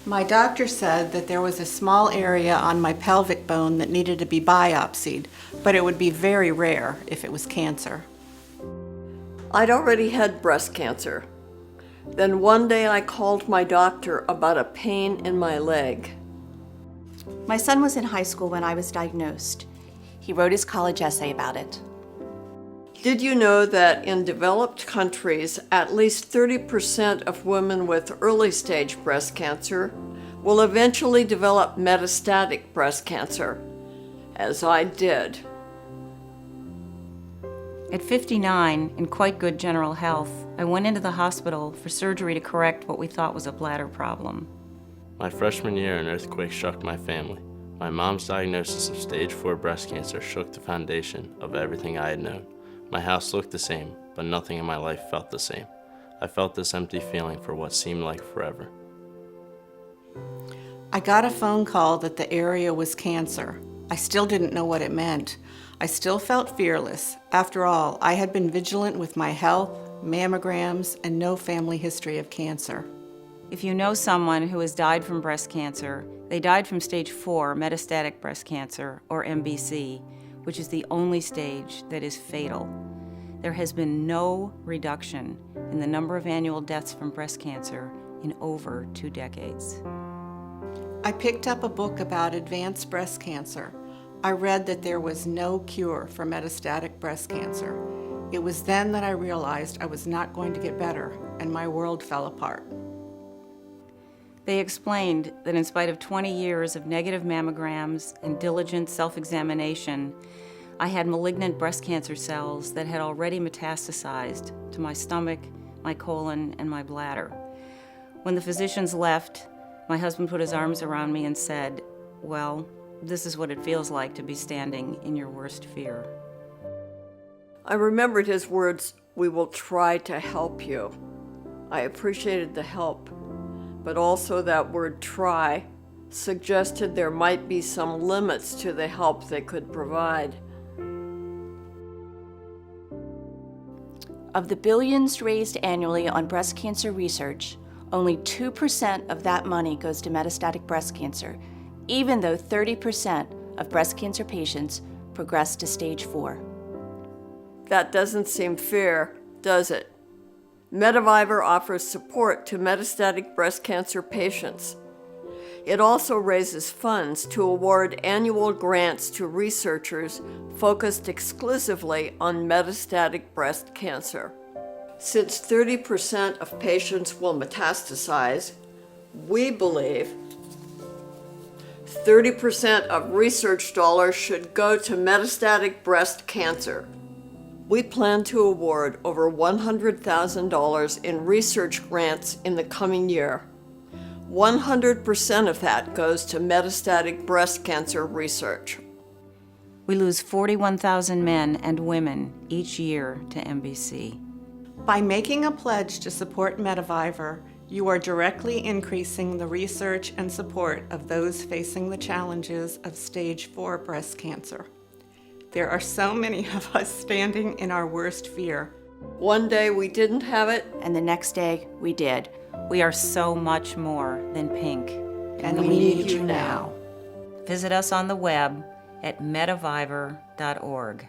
My doctor said that there was a small area on my pelvic bone that needed to be biopsied, but it would be very rare if it was cancer. I'd already had breast cancer. Then one day I called my doctor about a pain in my leg. My son was in high school when I was diagnosed. He wrote his college essay about it. Did you know that in developed countries, at least 30% of women with early-stage breast cancer will eventually develop metastatic breast cancer, as I did? At 59, in quite good general health, I went into the hospital for surgery to correct what we thought was a bladder problem. My freshman year, an earthquake shook my family. My mom's diagnosis of stage 4 breast cancer shook the foundation of everything I had known. My house looked the same, but nothing in my life felt the same. I felt this empty feeling for what seemed like forever. I got a phone call that the area was cancer. I still didn't know what it meant. I still felt fearless. After all, I had been vigilant with my health, mammograms, and no family history of cancer. If you know someone who has died from breast cancer, they died from stage 4 metastatic breast cancer, or MBC, which is the only stage that is fatal. There has been no reduction in the number of annual deaths from breast cancer in over 2 decades. I picked up a book about advanced breast cancer. I read that there was no cure for metastatic breast cancer. It was then that I realized I was not going to get better, and my world fell apart. They explained that in spite of 20 years of negative mammograms and diligent self-examination, I had malignant breast cancer cells that had already metastasized to my stomach, my colon, and my bladder. When the physicians left, my husband put his arms around me and said, "Well, this is what it feels like to be standing in your worst fear." I remembered his words, "We will try to help you." I appreciated the help, but also that word try suggested there might be some limits to the help they could provide. Of the billions raised annually on breast cancer research, only 2% of that money goes to metastatic breast cancer, even though 30% of breast cancer patients progress to stage 4. That doesn't seem fair, does it? Metavivor offers support to metastatic breast cancer patients. It also raises funds to award annual grants to researchers focused exclusively on metastatic breast cancer. Since 30% of patients will metastasize, we believe 30% of research dollars should go to metastatic breast cancer. We plan to award over $100,000 in research grants in the coming year. 100% of that goes to metastatic breast cancer research. We lose 41,000 men and women each year to MBC. By making a pledge to support Metavivor, you are directly increasing the research and support of those facing the challenges of stage 4 breast cancer. There are so many of us standing in our worst fear. One day we didn't have it, And the next day, we did. We are so much more than pink. And we need you now. Visit us on the web at metavivor.org.